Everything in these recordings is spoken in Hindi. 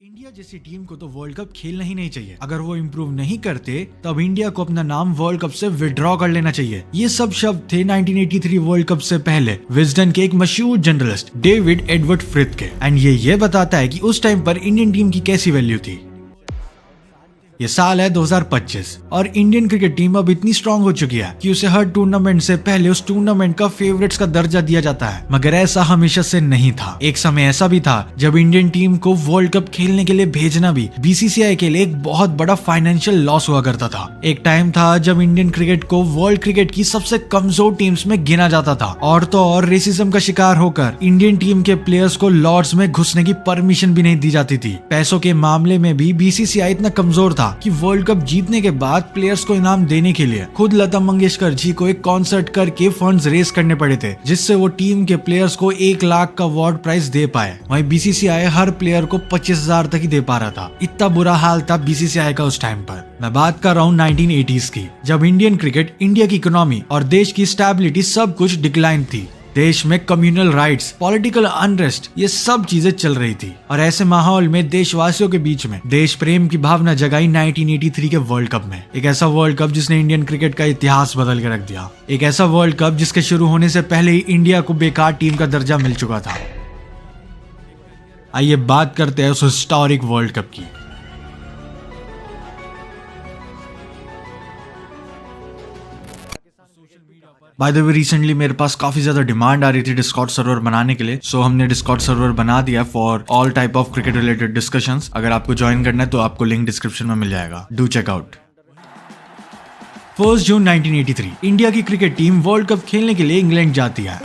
इंडिया जैसी टीम को तो वर्ल्ड कप खेलना ही नहीं चाहिए। अगर वो इम्प्रूव नहीं करते तब इंडिया को अपना नाम वर्ल्ड कप से विड्रॉ कर लेना चाहिए। ये सब शब्द थे 1983 वर्ल्ड कप से पहले विजडन के एक मशहूर जर्नलिस्ट डेविड एडवर्ड फ्रिथ के। एंड ये बताता है कि उस टाइम पर इंडियन टीम की कैसी वैल्यू थी। ये साल है 2025 और इंडियन क्रिकेट टीम अब इतनी स्ट्रांग हो चुकी है कि उसे हर टूर्नामेंट से पहले उस टूर्नामेंट का फेवरेट्स का दर्जा दिया जाता है। मगर ऐसा हमेशा से नहीं था। एक समय ऐसा भी था जब इंडियन टीम को वर्ल्ड कप खेलने के लिए भेजना भी बीसीसीआई के लिए एक बहुत बड़ा फाइनेंशियल लॉस हुआ करता था। एक टाइम था जब इंडियन क्रिकेट को वर्ल्ड क्रिकेट की सबसे कमजोर टीम्स में गिना जाता था और तो और रेसिज्म का शिकार होकर इंडियन टीम के प्लेयर्स को लॉर्ड्स में घुसने की परमिशन भी नहीं दी जाती थी। पैसों के मामले में भी बीसीसीआई इतना कमजोर था कि वर्ल्ड कप जीतने के बाद प्लेयर्स को इनाम देने के लिए खुद लता मंगेशकर जी को एक कॉन्सर्ट करके फंड्स रेज करने पड़े थे, जिससे वो टीम के प्लेयर्स को 1 लाख का अवार्ड प्राइज दे पाए। वहीं बीसीसीआई हर प्लेयर को 25,000 तक ही दे पा रहा था। इतना बुरा हाल था बीसीसीआई का उस टाइम पर। मैं बात कर रहा हूँ 1980s की, जब इंडियन क्रिकेट, इंडिया की इकोनॉमी और देश की स्टेबिलिटी सब कुछ डिक्लाइन थी। देश में कम्युनल राइट्स, पॉलिटिकल अनरेस्ट, ये सब चीजें चल रही थी। और ऐसे माहौल में देशवासियों के बीच में देश प्रेम की भावना जगाई 1983 के वर्ल्ड कप में। एक ऐसा वर्ल्ड कप जिसने इंडियन क्रिकेट का इतिहास बदल के रख दिया। एक ऐसा वर्ल्ड कप जिसके शुरू होने से पहले ही इंडिया को बेकार टीम का दर्जा मिल चुका था। आइए बात करते हैं उस हिस्टोरिक वर्ल्ड कप की। बाय द वे, रिसेंटली मेरे पास काफी ज्यादा डिमांड आ रही थी डिस्कॉर्ड सर्वर बनाने के लिए, सो हमने डिस्कॉर्ड सर्वर बना दिया for all type of cricket related discussions. अगर आपको ज्वाइन करना है तो आपको लिंक डिस्क्रिप्शन में मिल जाएगा, डू चेक आउट। 1 जून 1983 इंडिया की क्रिकेट टीम वर्ल्ड कप खेलने के लिए इंग्लैंड जाती है।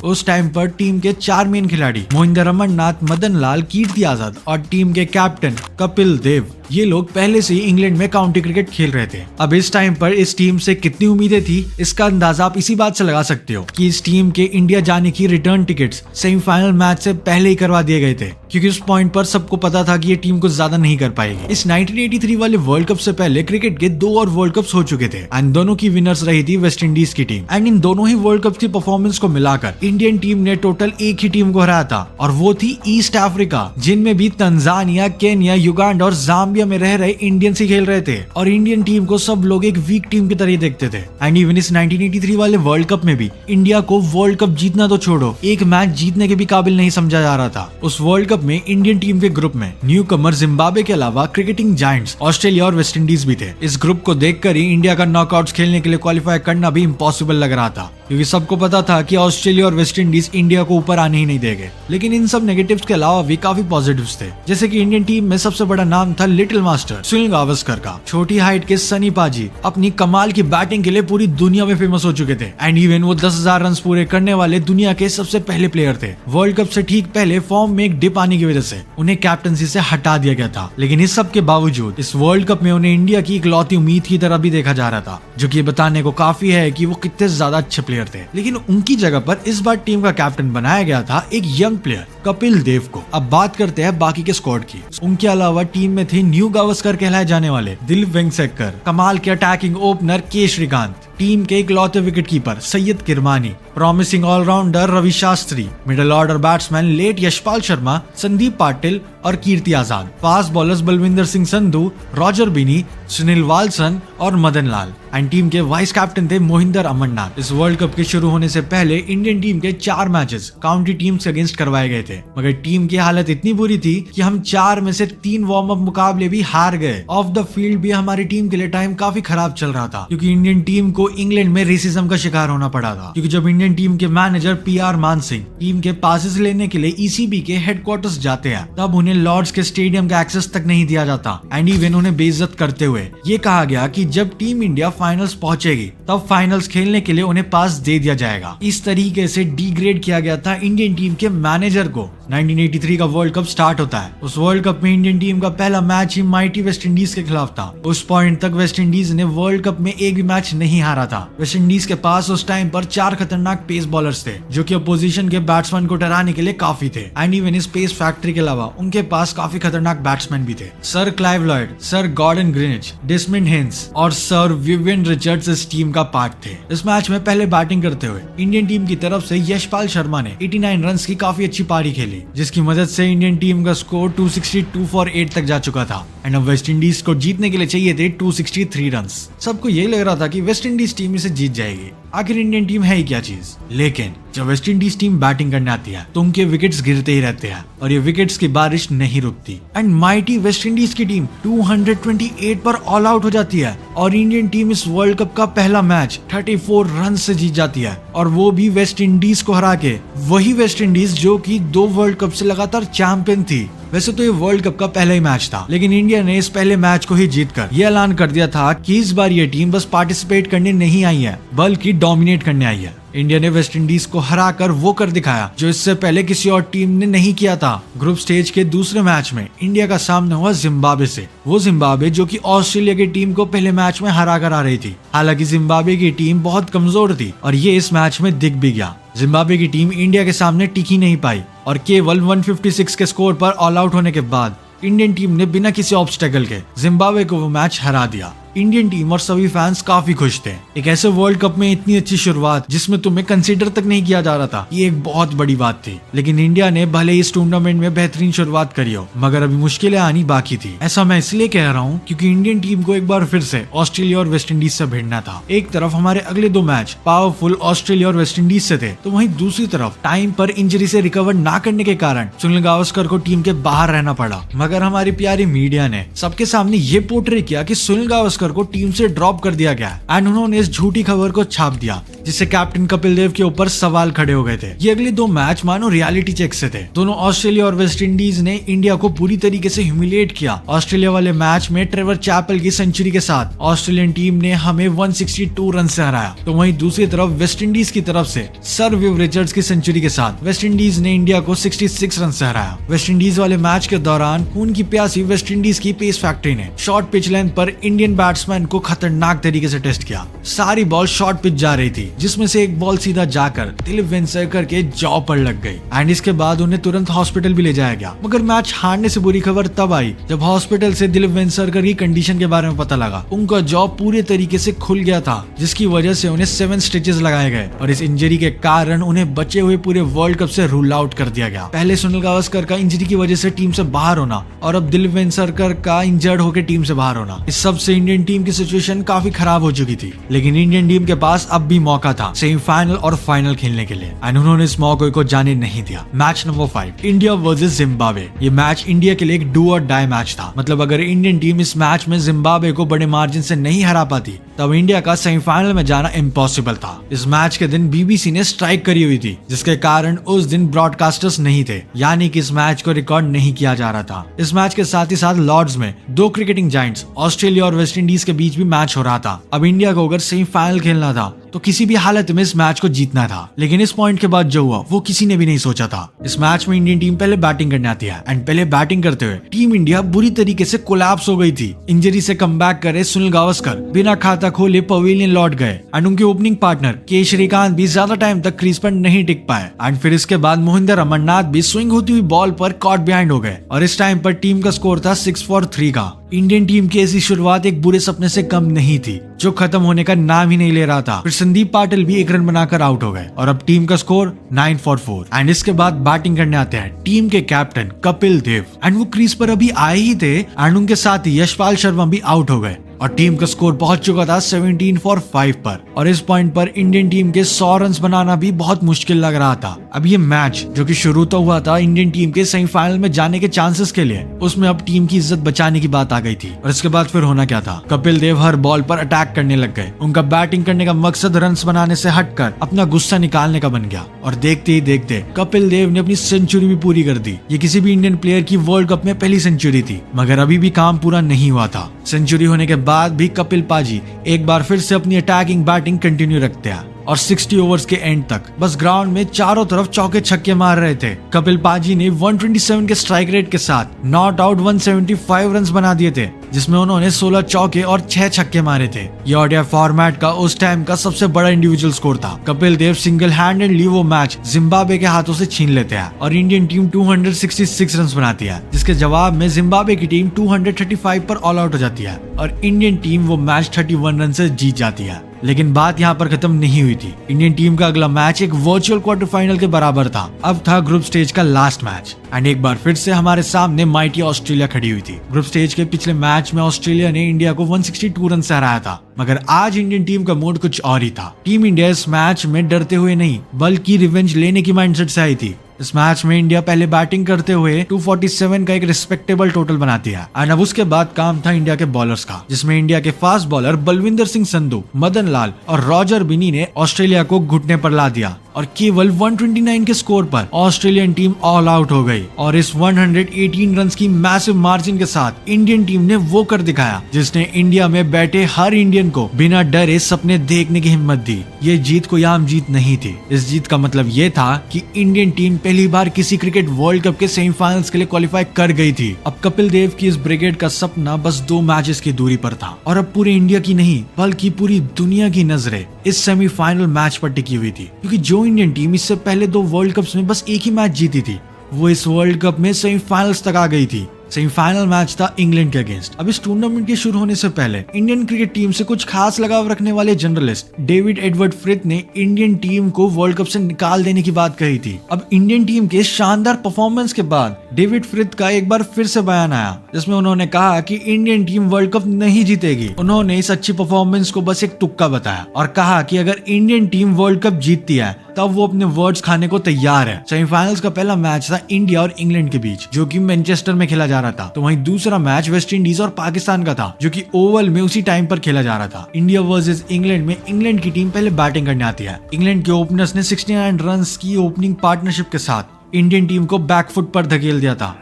उस टाइम पर टीम के 4 मेन खिलाड़ी मोहिंदर अमरनाथ, मदन लाल, कीर्ति आजाद और टीम के कैप्टन कपिल देव, ये लोग पहले से ही इंग्लैंड में काउंटी क्रिकेट खेल रहे थे। अब इस टाइम पर इस टीम से कितनी उम्मीदें थी, इसका अंदाजा आप इसी बात से लगा सकते हो कि इस टीम के इंडिया जाने की रिटर्न टिकट्स सेमीफाइनल मैच से पहले ही करवा दिए गए थे, क्योंकि उस पॉइंट पर सबको पता था कि ये टीम कुछ ज्यादा नहीं कर पाएगी। इस 1983 वाले वर्ल्ड कप से पहले क्रिकेट के 2 और वर्ल्ड कप्स हो चुके थे एंड दोनों की विनर्स रही थी वेस्ट इंडीज की टीम। एंड इन दोनों ही वर्ल्ड कप की परफॉर्मेंस को मिलाकर इंडियन टीम ने टोटल एक ही टीम को हराया था और वो थी ईस्ट अफ्रीका, जिनमें भी तंजानिया, केन्या, युगांडा और जाम्बिया में रह रहे इंडियंस ही खेल रहे थे। और इंडियन टीम को सब लोग एक वीक टीम की तरह देखते थे। एंड इवन इस 1983 वाले वर्ल्ड कप में भी इंडिया को वर्ल्ड कप जीतना तो छोड़ो, एक मैच जीतने के भी काबिल नहीं समझा जा रहा था। उस वर्ल्ड कप में इंडियन टीम के ग्रुप में न्यू कमर जिम्बाब्वे के अलावा क्रिकेटिंग जायंट्स ऑस्ट्रेलिया और वेस्ट इंडीज भी थे। इस ग्रुप को देखकर ही इंडिया का नॉकआउट्स खेलने के लिए क्वालिफाई करना भी इम्पॉसिबल लग रहा था, क्योंकि सबको पता था कि ऑस्ट्रेलिया और वेस्ट इंडीज इंडिया को ऊपर आने ही नहीं देंगे। लेकिन इन सब नेगेटिव्स के अलावा भी काफी पॉजिटिव्स थे, जैसे कि इंडियन टीम में सबसे बड़ा नाम था लिटिल मास्टर सुनील गावस्कर का। छोटी हाइट के सनी पाजी अपनी कमाल की बैटिंग के लिए पूरी दुनिया में फेमस हो चुके थे। एंड इवन वो 10,000 रन पूरे करने वाले दुनिया के सबसे पहले प्लेयर थे। वर्ल्ड कप से ठीक पहले फॉर्म में एक डिप आने की वजह से उन्हें कैप्टनसी से हटा दिया गया था। लेकिन इस सब के बावजूद इस वर्ल्ड कप में उन्हें इंडिया की इकलौती उम्मीद की तरह भी देखा जा रहा था, जो कि बताने को काफी है कि वो कितने ज्यादा अच्छे प्लेयर थे। लेकिन उनकी जगह पर इस बार टीम का कैप्टन बनाया गया था एक यंग प्लेयर कपिल देव को। अब बात करते हैं बाकी के स्क्वाड की। उनके अलावा टीम में थे न्यू गावस्कर कहलाए जाने वाले दिलीप वेंगसरकर, कमाल के अटैकिंग ओपनर के श्रीकांत, टीम के इकलौते wicket keeper Syed Kirmani, promising allrounder Ravi Shastri, middle order batsman late Yashpal Sharma, Sandeep Patil और Kirti Azad, fast bowlers Balwinder Singh Sandhu, Roger Binny, Sunil Valson और मदन लाल। एंड टीम के वाइस कैप्टन थे मोहिंदर अमरनाथ। इस वर्ल्ड कप के शुरू होने से पहले इंडियन टीम के 4 मैचेस काउंटी टीम के अगेंस्ट करवाए गए थे, मगर टीम की हालत इतनी बुरी थी कि हम 4 में से 3 वार्म अप मुकाबले भी हार गए। ऑफ द फील्ड भी हमारी टीम के लिए टाइम काफी खराब चल रहा था, क्योंकि इंडियन टीम को इंग्लैंड में रेसिज्म का शिकार होना पड़ा था। क्योंकि जब इंडियन टीम के मैनेजर PR मान सिंह टीम के पासेस लेने के लिए ECB के हेडक्वार्टर्स जाते हैं, तब उन्हें लॉर्ड्स के स्टेडियम का एक्सेस तक नहीं दिया जाता। एंड इवन उन्हें बेइज्जत करते हुए ये कहा गया कि जब टीम इंडिया फाइनल्स पहुंचेगी तब फाइनल्स खेलने के लिए उन्हें पास दे दिया जाएगा। इस तरीके से डिग्रेड किया गया था इंडियन टीम के मैनेजर को। 1983 का वर्ल्ड कप स्टार्ट होता है। उस वर्ल्ड कप में इंडियन टीम का पहला मैच ही माइटी वेस्ट इंडीज के खिलाफ था। उस पॉइंट तक वेस्ट इंडीज ने वर्ल्ड कप में एक भी मैच नहीं हारा था। वेस्ट इंडीज के पास उस टाइम पर 4 खतरनाक पेस बॉलर्स थे, जो कि अपोजिशन के बैट्समैन को डराने के लिए काफी थे। एंड इवन इस पेस फैक्ट्री के अलावा उनके पास काफी खतरनाक बैट्समैन भी थे। Sir Clive Lloyd, sir Gordon Greenidge, Desmond Haynes और सर विवियन रिचर्ड्स इस टीम का पार्ट थे। इस मैच में पहले बैटिंग करते हुए इंडियन टीम की तरफ से यशपाल शर्मा ने 89 रन की काफी अच्छी पारी खेली। थी, जिसकी मदद से इंडियन टीम का स्कोर 262 फॉर 8 तक जा चुका था एंड अब वेस्ट इंडीज को जीतने के लिए चाहिए थे 263 रन। सबको यही लग रहा था कि वेस्ट इंडीज टीम इसे जीत जाएगी, आखिर इंडियन टीम है ही क्या चीज। लेकिन जब वेस्ट इंडीज टीम बैटिंग करने आती है तो उनके विकेट्स गिरते ही रहते हैं और ये विकेट्स की बारिश नहीं रुकती एंड माइटी वेस्ट इंडीज की टीम 228 पर ऑल आउट हो जाती है और इंडियन टीम इस वर्ल्ड कप का पहला मैच 34 रन से जीत जाती है, और वो भी वेस्ट इंडीज को हरा के। वही वेस्ट इंडीज जो कि 2 वर्ल्ड कप से लगातार चैंपियन थी। वैसे तो ये वर्ल्ड कप का पहला ही मैच था, लेकिन इंडिया ने इस पहले मैच को ही जीतकर ये ऐलान कर दिया था कि इस बार ये टीम बस पार्टिसिपेट करने नहीं आई है बल्कि डोमिनेट करने आई है। इंडिया ने वेस्ट इंडीज को हराकर वो कर दिखाया जो इससे पहले किसी और टीम ने नहीं किया था। ग्रुप स्टेज के दूसरे मैच में इंडिया का सामना हुआ जिम्बाब्वे से, वो जिम्बाब्वे जो कि ऑस्ट्रेलिया की टीम को पहले मैच में हरा कर आ रही थी। हालांकि जिम्बाब्वे की टीम बहुत कमजोर थी और ये इस मैच में दिख भी गया। जिम्बाब्वे की टीम इंडिया के सामने टिक ही नहीं पाई और केवल 156 के स्कोर पर ऑल आउट होने के बाद इंडियन टीम ने बिना किसी ऑब्स्टेकल के जिम्बाब्वे को वो मैच हरा दिया। इंडियन टीम और सभी फैंस काफी खुश थे। एक ऐसे वर्ल्ड कप में इतनी अच्छी शुरुआत जिसमें तुम्हें कंसीडर तक नहीं किया जा रहा था, ये एक बहुत बड़ी बात थी। लेकिन इंडिया ने भले इस टूर्नामेंट में बेहतरीन शुरुआत करी हो, मगर अभी मुश्किलें आनी बाकी थी। ऐसा मैं इसलिए कह रहा हूँ क्योंकि इंडियन टीम को एक बार फिर से ऑस्ट्रेलिया और वेस्ट इंडीज से भिड़ना था। एक तरफ हमारे अगले 2 मैच पावरफुल ऑस्ट्रेलिया और वेस्ट इंडीज से थे, तो वहीं दूसरी तरफ टाइम पर इंजरी से रिकवर ना करने के कारण सुनील गावस्कर को टीम के बाहर रहना पड़ा। मगर हमारी प्यारी मीडिया ने सबके सामने ये पोर्ट्रे किया कि सुनील गावस्कर को टीम से ड्रॉप कर दिया गया एंड उन्होंने इस झूठी खबर को छाप दिया, जिससे कैप्टन कपिल देव के ऊपर सवाल खड़े हो गए थे। ये अगले 2 मैच मानो रियलिटी चेक से थे। दोनों ऑस्ट्रेलिया और वेस्ट इंडीज ने इंडिया को पूरी तरीके से ह्यूमिलिएट किया। ऑस्ट्रेलिया वाले मैच में ट्रेवर चैपल की सेंचुरी के साथ ऑस्ट्रेलियन टीम ने हमें 162 रन से हराया, तो वहीं दूसरी तरफ वेस्ट इंडीज की तरफ से सर विव रिचर्ड्स की सेंचुरी के साथ वेस्ट इंडीज ने इंडिया को 66 रन से हराया। वेस्ट इंडीज वाले मैच के दौरान खून की प्यासी वेस्ट इंडीज की पेस फैक्ट्री ने शॉर्ट पिच लेंथ पर इंडियन बैट्समैन को खतरनाक तरीके से टेस्ट किया। सारी बॉल शॉर्ट पिच जा रही थी, जिसमें से एक बॉल सीधा जाकर दिलीप वेंसरकर के जॉ पर लग गई एंड इसके बाद उन्हें तुरंत हॉस्पिटल भी ले जाया गया। मगर मैच हारने से बुरी खबर तब आई जब हॉस्पिटल से दिलीप वेंसरकर की कंडीशन के बारे में पता लगा। उनका जॉ पूरे तरीके से खुल गया था, जिसकी वजह से उन्हें 7 स्टिचेस लगाए गए और इस इंजरी के कारण उन्हें बचे हुए पूरे वर्ल्ड कप से रूल आउट कर दिया गया। पहले सुनील गावस्कर का इंजरी की वजह से टीम से बाहर होना और अब दिलीप वेंसरकर का इंजर्ड होकर टीम से बाहर होना, इस सब से इंडियन टीम की सिचुएशन काफी खराब हो चुकी थी। लेकिन इंडियन टीम के पास अब भी मौका था सेमीफाइनल और फाइनल खेलने के लिए एंड उन्होंने इस मौके को जाने नहीं दिया। Match number 5 India versus Zimbabwe. ये मैच इंडिया के लिए एक डू और डाई मैच था। मतलब अगर इंडियन टीम इस मैच में जिम्बाब्वे को बड़े मार्जिन से नहीं हरा पाती तब इंडिया का सेमीफाइनल में जाना इम्पॉसिबल था। इस मैच के दिन बीबीसी ने स्ट्राइक करी हुई थी, जिसके कारण उस दिन ब्रॉडकास्टर्स नहीं थे, यानी कि इस मैच को रिकॉर्ड नहीं किया जा रहा था। इस मैच के साथ ही साथ लॉर्ड्स में 2 क्रिकेटिंग जायंट्स ऑस्ट्रेलिया और वेस्ट इंडीज के बीच भी मैच हो रहा था। अब इंडिया को अगर सेमीफाइनल खेलना था तो किसी भी हालत में इस मैच को जीतना था। लेकिन इस पॉइंट के बाद जो हुआ वो किसी ने भी नहीं सोचा था। इस मैच में इंडियन टीम पहले बैटिंग करने आती है एंड पहले बैटिंग करते हुए टीम इंडिया बुरी तरीके से कोलैप्स हो गई थी। इंजरी से कमबैक करे सुनील गावस्कर बिना खाता खोले पवेलियन लौट गए एंड उनके ओपनिंग पार्टनर के श्रीकांत भी ज्यादा टाइम तक क्रीज पर नहीं टिक पाए एंड फिर इसके बाद मोहिंदर अमरनाथ भी स्विंग होती हुई बॉल पर कॉट बिहाइंड हो गए और इस टाइम पर टीम का स्कोर था 6 फॉर 3 का। इंडियन टीम की ऐसी शुरुआत एक बुरे सपने से कम नहीं थी, जो खत्म होने का नाम ही नहीं ले रहा था। फिर संदीप पाटिल भी 1 रन बनाकर आउट हो गए और अब टीम का स्कोर 9 फॉर 4 एंड इसके बाद बैटिंग करने आते हैं टीम के कैप्टन कपिल देव एंड वो क्रीज पर अभी आए ही थे एंड उनके साथ ही यशपाल शर्मा भी आउट हो गए और टीम का स्कोर पहुंच चुका था 17 फॉर 5 पर। और इस पॉइंट पर इंडियन टीम के 100 रन बनाना भी बहुत मुश्किल लग रहा था। अब ये मैच जो कि शुरू तो हुआ था इंडियन टीम के सेमीफाइनल में जाने के चांसेस के लिए, उसमें अब टीम की इज्जत बचाने की बात आ गई थी। और इसके बाद फिर होना क्या था, कपिल देव हर बॉल पर अटैक करने लग गए। उनका बैटिंग करने का मकसद रन बनाने से हटकर अपना गुस्सा निकालने का बन गया और देखते ही देखते कपिल देव ने अपनी सेंचुरी भी पूरी कर दी। ये किसी भी इंडियन प्लेयर की वर्ल्ड कप में पहली सेंचुरी थी, मगर अभी भी काम पूरा नहीं हुआ था। सेंचुरी होने के बाद भी कपिल पाजी एक बार फिर से अपनी अटैकिंग बैटिंग कंटिन्यू रखते हैं और 60 ओवर्स के एंड तक बस ग्राउंड में चारों तरफ चौके छक्के मार रहे थे। कपिल पाजी ने 127 के स्ट्राइक रेट के साथ नॉट आउट 175 रन बना दिए थे, जिसमें उन्होंने 16 चौके और 6 छक्के मारे थे। ये ओडीआई फॉर्मेट का उस टाइम का सबसे बड़ा इंडिविजुअल स्कोर था। कपिल देव सिंगल हैंडेडली वो मैच जिम्बाब्वे के हाथों से छीन लेते हैं और इंडियन टीम 266 रन बनाती है, जिसके जवाब में जिम्बाब्वे की टीम 235 पर ऑल आउट हो जाती है और इंडियन टीम वो मैच 31 रन से जीत जाती है। लेकिन बात यहाँ पर खत्म नहीं हुई थी। इंडियन टीम का अगला मैच एक वर्चुअल क्वार्टर फाइनल के बराबर था। अब था ग्रुप स्टेज का लास्ट मैच एंड एक बार फिर से हमारे सामने माइटी ऑस्ट्रेलिया खड़ी हुई थी। ग्रुप स्टेज के पिछले मैच में ऑस्ट्रेलिया ने इंडिया को 162 रन से हराया था, मगर आज इंडियन टीम का मूड कुछ और ही था। टीम इंडिया इस मैच में डरते हुए नहीं बल्कि रिवेंज लेने की माइंडसेट से आई थी। इस मैच में इंडिया पहले बैटिंग करते हुए 247 का एक रिस्पेक्टेबल टोटल बनाती है एंड अब उसके बाद काम था इंडिया के बॉलर्स का, जिसमें इंडिया के फास्ट बॉलर बलविंदर सिंह संधू, मदन लाल और रॉजर बिनी ने ऑस्ट्रेलिया को घुटने पर ला दिया और केवल 129 के स्कोर पर ऑस्ट्रेलियन टीम ऑल आउट हो गई और इस 118 रन की मैसिव मार्जिन के साथ इंडियन टीम ने वो कर दिखाया जिसने इंडिया में बैठे हर इंडियन को बिना डरे सपने देखने की हिम्मत दी। ये जीत कोई आम जीत नहीं थी। इस जीत का मतलब ये था कि इंडियन टीम पहली बार किसी क्रिकेट वर्ल्ड कप के सेमीफाइनल्स के लिए क्वालिफाई कर गई थी। अब कपिल देव की इस ब्रिगेड का सपना बस 2 मैचेस की दूरी पर था और अब पूरे इंडिया की नहीं बल्कि पूरी दुनिया की नजरें इस सेमीफाइनल मैच पर टिकी हुई थी, क्योंकि जो इंडियन टीम इससे पहले 2 वर्ल्ड कप्स में बस एक ही मैच जीती थी वो इस वर्ल्ड कप में सेमीफाइनल्स तक आ गई थी। सेमीफाइनल मैच था इंग्लैंड के अगेंस्ट। अब इस टूर्नामेंट के शुरू होने से पहले इंडियन क्रिकेट टीम से कुछ खास लगाव रखने वाले जर्नलिस्ट डेविड एडवर्ड फ्रिथ ने इंडियन टीम को वर्ल्ड कप से निकाल देने की बात कही थी। अब इंडियन टीम के शानदार परफॉर्मेंस के बाद डेविड फ्रिथ का एक बार फिर से बयान आया जिसमें उन्होंने कहा कि इंडियन टीम वर्ल्ड कप नहीं जीतेगी। उन्होंने इस अच्छी परफॉर्मेंस को बस एक तुक्का बताया और कहा कि अगर इंडियन टीम वर्ल्ड कप जीतती है तब वो अपने वर्ड्स खाने को तैयार है। सेमीफाइनल्स का पहला मैच था इंडिया और इंग्लैंड के बीच जो कि मैनचेस्टर में खेला जा रहा था, तो वहीं दूसरा मैच वेस्ट इंडीज और पाकिस्तान का था जो कि ओवल में उसी टाइम पर खेला जा रहा था। इंडिया वर्सेस इंग्लैंड में इंग्लैंड की टीम पहले बैटिंग करने आती है। इंग्लैंड के ओपनर्स ने 69 रन की ओपनिंग पार्टनरशिप के साथ इंडियन टीम को बैकफुट पर धकेल दिया था।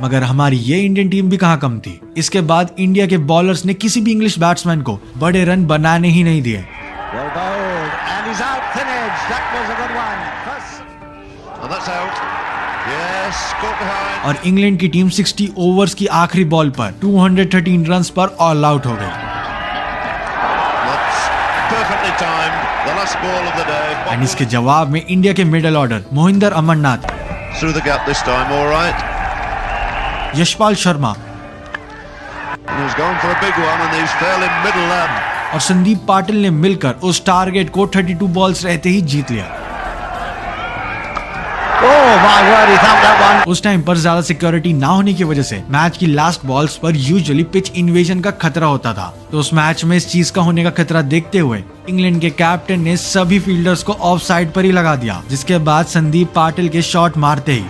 मगर हमारी ये इंडियन टीम भी कहां कम थी। इसके बाद इंडिया के बॉलर्स ने किसी भी इंग्लिश बैट्समैन को बड़े रन बनाने ही नहीं दिए। और इंग्लैंड की टीम 60 ओवर्स की आखिरी बॉल पर 213 रन पर ऑल आउट हो गई। एंड इसके जवाब में इंडिया के मिडिल ऑर्डर मोहिंदर अमरनाथ, यशपाल शर्मा और संदीप पाटिल ने मिलकर उस टारगेट को 32 बॉल्स रहते ही जीत लिया। उस टाइम पर ज्यादा सिक्योरिटी ना होने की वजह से मैच की लास्ट बॉल्स पर यूजुअली पिच इन्वेजन का खतरा होता था, तो उस मैच में इस चीज का होने का खतरा देखते हुए इंग्लैंड के कैप्टन ने सभी फील्डर्स को ऑफ साइड पर ही लगा दिया, जिसके बाद संदीप पाटिल के शॉट मारते ही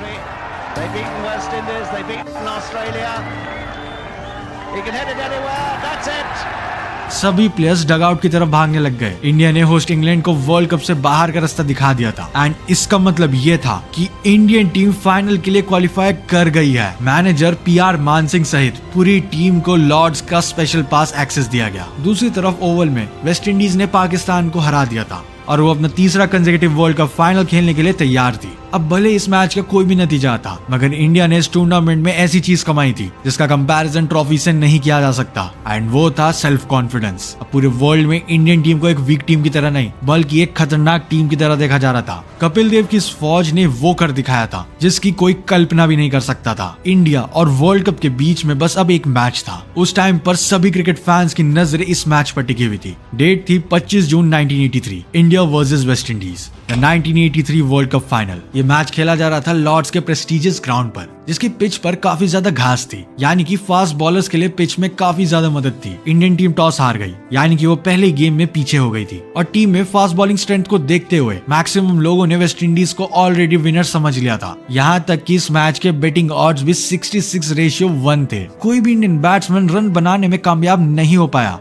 सभी प्लेयर्स डगआउट की तरफ भागने लग गए। इंडिया ने होस्ट इंग्लैंड को वर्ल्ड कप से बाहर का रास्ता दिखा दिया था एंड इसका मतलब ये था कि इंडियन टीम फाइनल के लिए क्वालिफाई कर गई है। मैनेजर PR मान सिंह सहित पूरी टीम को लॉर्ड्स का स्पेशल पास एक्सेस दिया गया। दूसरी तरफ ओवल में वेस्ट इंडीज ने पाकिस्तान को हरा दिया था और वो अपना तीसरा कंसेक्यूटिव वर्ल्ड कप फाइनल खेलने के लिए तैयार थी। अब भले इस मैच का कोई भी नतीजा आता, मगर इंडिया ने इस टूर्नामेंट में ऐसी चीज कमाई थी जिसका कंपैरिजन ट्रॉफी से नहीं किया जा सकता एंड वो था सेल्फ कॉन्फिडेंस। अब पूरे वर्ल्ड में इंडियन टीम को एक वीक टीम की तरह नहीं बल्कि एक खतरनाक टीम की तरह देखा जा रहा था। कपिल देव की इस फौज ने वो कर दिखाया था जिसकी कोई कल्पना भी नहीं कर सकता था। इंडिया और वर्ल्ड कप के बीच में बस अब एक मैच था। उस टाइम पर सभी क्रिकेट फैंस की नजरें इस मैच पर टिकी हुई थी। डेट थी 25 जून 1983, India versus West Indies, the 1983 world cup final. ये मैच खेला जा रहा था लॉर्ड्स के प्रेस्टिजियस ग्राउंड पर, जिसकी पिच पर काफी ज्यादा घास थी, यानी कि फास्ट बॉलर्स के लिए पिच में काफी ज्यादा मदद थी। इंडियन टीम टॉस हार गई, यानी कि वो पहले गेम में पीछे हो गई थी और टीम में फास्ट बॉलिंग स्ट्रेंथ को देखते हुए मैक्सिमम लोगों ने वेस्ट इंडीज को ऑलरेडी विनर समझ लिया था। यहाँ तक कि इस मैच के बेटिंग ऑड्स भी 66:1 थे। कोई भी इंडियन बैट्समैन रन बनाने में कामयाब नहीं हो पाया।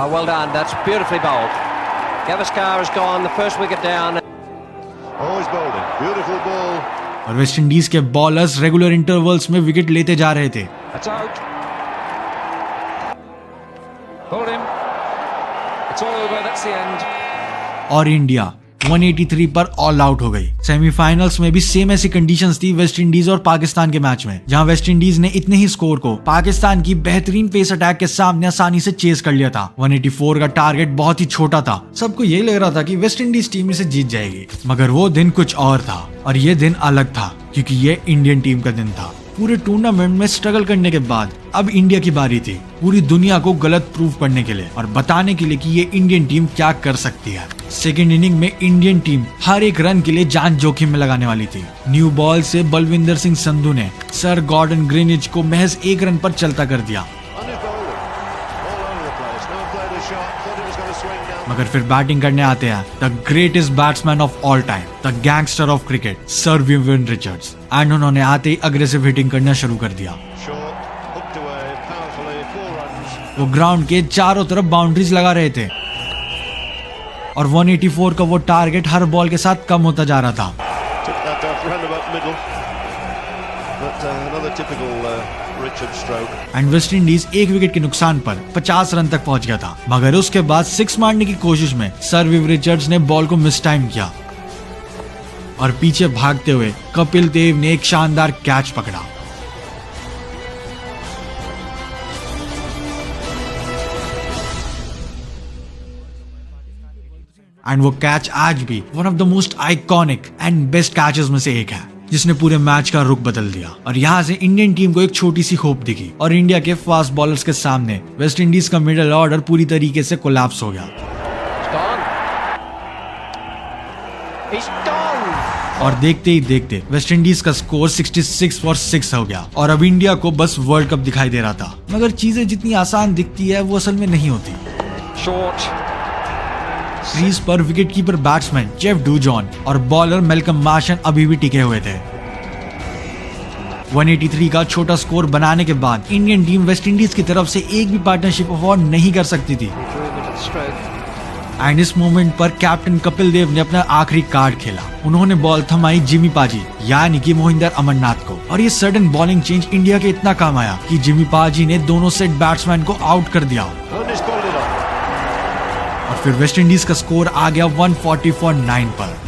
Well done, that's beautifully bowled. Gavaskar has gone, the first wicket down. Always bowling, beautiful ball. और वेस्ट इंडीज के बॉलर्स रेगुलर इंटरवल्स में विकेट लेते जा रहे थे। That's out. Hold him. It's all over, that's the end. और इंडिया 183 पर ऑल आउट हो गई। सेमीफाइनल्स में भी सेम ऐसी कंडीशंस थी वेस्ट इंडीज और पाकिस्तान के मैच में, जहां वेस्ट इंडीज ने इतने ही स्कोर को पाकिस्तान की बेहतरीन पेस अटैक के सामने आसानी से चेस कर लिया था। 184 का टारगेट बहुत ही छोटा था। सबको यही लग रहा था कि वेस्ट इंडीज टीम इसे जीत जाएगी, मगर वो दिन कुछ और था और ये दिन अलग था क्योंकि ये इंडियन टीम का दिन था। पूरे टूर्नामेंट में स्ट्रगल करने के बाद अब इंडिया की बारी थी पूरी दुनिया को गलत प्रूव करने के लिए और बताने के लिए कि ये इंडियन टीम क्या कर सकती है। सेकेंड इनिंग में इंडियन टीम हर एक रन के लिए जान जोखिम में लगाने वाली थी। न्यू बॉल से बलविंदर सिंह संधू ने सर गॉर्डन ग्रीनिज को महज 1 रन पर चलता कर दिया, मगर फिर बैटिंग करने आते हैं the greatest batsman of all time, the gangster of cricket, sir Vivian Richards, and उन्होंने आते ही अग्रेसिव हिटिंग करना शुरू कर दिया। वो ग्राउंड के चारों तरफ बाउंड्रीज लगा रहे थे और 184 का वो टारगेट हर बॉल के साथ कम होता जा रहा था। एंड वेस्ट इंडीज 1 विकेट के नुकसान पर 50 रन तक पहुंच गया था, मगर उसके बाद 6 मारने की कोशिश में सर विव रिचर्ड्स ने बॉल को मिस टाइम किया और पीछे भागते हुए कपिल देव ने एक शानदार कैच पकड़ा। एंड वो कैच आज भी one of the most iconic and best catches में से एक है, जिसने पूरे मैच का रुख बदल दिया। और यहाँ से इंडियन टीम को एक छोटी सी होप दिखी और इंडिया के फास्ट बॉलर्स के सामने वेस्ट इंडीज का मिडिल ऑर्डर पूरी तरीके से कोलैप्स हो गया और देखते ही देखते वेस्ट इंडीज का स्कोर 66 फॉर 6 हो गया और अब इंडिया को बस वर्ल्ड कप दिखाई दे रहा था। मगर चीजें जितनी आसान दिखती है वो असल में नहीं होती। क्रीज पर विकेटकीपर बैट्समैन जेफ डूजॉन और बॉलर मेलकम मार्शन अभी भी टिके हुए थे। 183 का छोटा स्कोर बनाने के बाद इंडियन टीम वेस्ट इंडीज की तरफ से एक भी पार्टनरशिप अफोर्ड नहीं कर सकती थी। एंड इस मोमेंट पर कैप्टन कपिल देव ने अपना आखिरी कार्ड खेला। उन्होंने बॉल थमाई जिमी पाजी यानी कि मोहिंदर अमरनाथ को और ये सडन बॉलिंग चेंज इंडिया के इतना काम आया कि जिमी पाजी ने दोनों सेट बैट्समैन को आउट कर दिया और फिर वेस्ट इंडीज का स्कोर आ गया 140 फॉर 9 पर।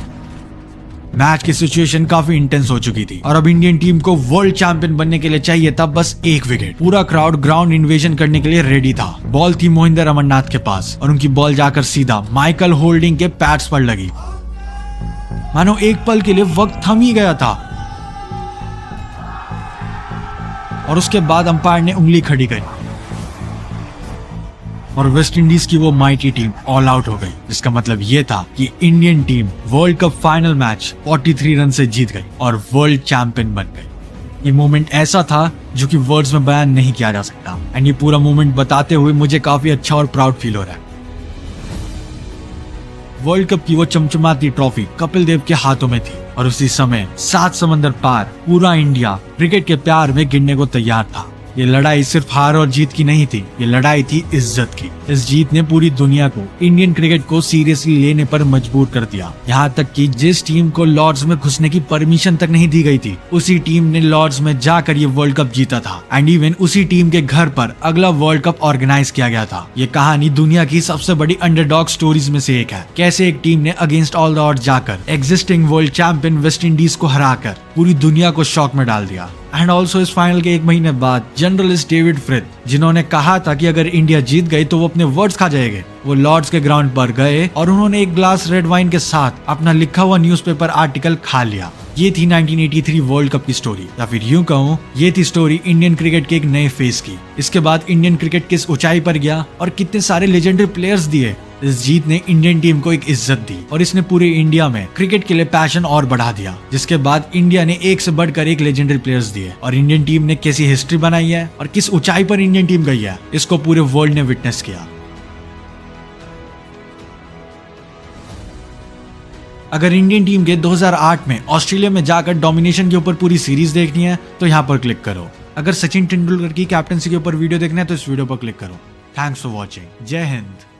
मैच की सिचुएशन काफी इंटेंस हो चुकी थी और अब इंडियन टीम को वर्ल्ड चैंपियन बनने के लिए चाहिए था बस 1 विकेट। पूरा क्राउड ग्राउंड इन्वेजन करने के लिए रेडी था। बॉल थी मोहिंदर अमरनाथ के पास और उनकी बॉल जाकर सीधा माइकल होल्डिंग के पैड्स पर लगी। मानो एक पल के लिए वक्त थम ही गया था और उसके बाद अंपायर ने उंगली खड़ी करी और वेस्ट इंडीज की वो माइटी टीम ऑल आउट हो गई, जिसका मतलब ये था कि Indian team world cup final match 43 run से जीत गई और वर्ल्ड चैंपियन बन गई। ये मोमेंट ऐसा था जो कि वर्ड्स में बयान नहीं किया जा सकता एंड ये पूरा मोमेंट बताते हुए मुझे काफी अच्छा और प्राउड फील हो रहा है। वर्ल्ड कप की वो चमचमाती ट्रॉफी कपिल देव के हाथों में थी और उसी समय 7 समंदर पार पूरा इंडिया क्रिकेट के प्यार में गिरने को तैयार था। ये लड़ाई सिर्फ हार और जीत की नहीं थी, ये लड़ाई थी इज्जत की। इस जीत ने पूरी दुनिया को इंडियन क्रिकेट को सीरियसली लेने पर मजबूर कर दिया। यहाँ तक कि जिस टीम को लॉर्ड्स में घुसने की परमिशन तक नहीं दी गई थी, उसी टीम ने लॉर्ड्स में जाकर ये वर्ल्ड कप जीता था एंड इवन उसी टीम के घर पर अगला वर्ल्ड कप ऑर्गेनाइज किया गया था। ये कहानी दुनिया की सबसे बड़ी अंडरडॉग स्टोरीज में से एक है। कैसे एक टीम ने अगेंस्ट ऑल द ऑड्स जाकर existing world champion West Indies को हराकर पूरी दुनिया को शॉक में डाल दिया। एंड ऑल्सो इस फाइनल के 1 महीने बाद जनरलिस्ट डेविड फ्रिथ, जिन्होंने कहा था कि अगर इंडिया जीत गई तो वो अपने वर्ड्स खा जाएंगे, वो लॉर्ड्स के ग्राउंड पर गए और उन्होंने एक ग्लास रेड वाइन के साथ अपना लिखा हुआ न्यूज़पेपर आर्टिकल खा लिया। ये थी 1983 वर्ल्ड कप की स्टोरी, या फिर यूं कहूं ये थी स्टोरी इंडियन क्रिकेट के एक नए फेज की। इसके बाद इंडियन क्रिकेट किस ऊंचाई पर गया और कितने सारे लेजेंडरी प्लेयर्स दिए। इस जीत ने इंडियन टीम को एक इज्जत दी और इसने पूरे इंडिया में क्रिकेट के लिए पैशन और बढ़ा दिया। जिसके बाद इंडिया ने एक से बढ़कर एक लेजेंडरी प्लेयर्स दिए और इंडियन टीम ने कैसी हिस्ट्री बनाई है और किस ऊंचाई पर इंडियन टीम गई है, इसको पूरे वर्ल्ड ने विटनेस किया। अगर इंडियन टीम के 2008 में ऑस्ट्रेलिया में जाकर डोमिनेशन के ऊपर पूरी सीरीज देखनी है तो यहाँ पर क्लिक करो। अगर सचिन तेंदुलकर की कैप्टनसी के ऊपर वीडियो देखना है तो इस वीडियो पर क्लिक करो। Thanks for watching. जय हिंद।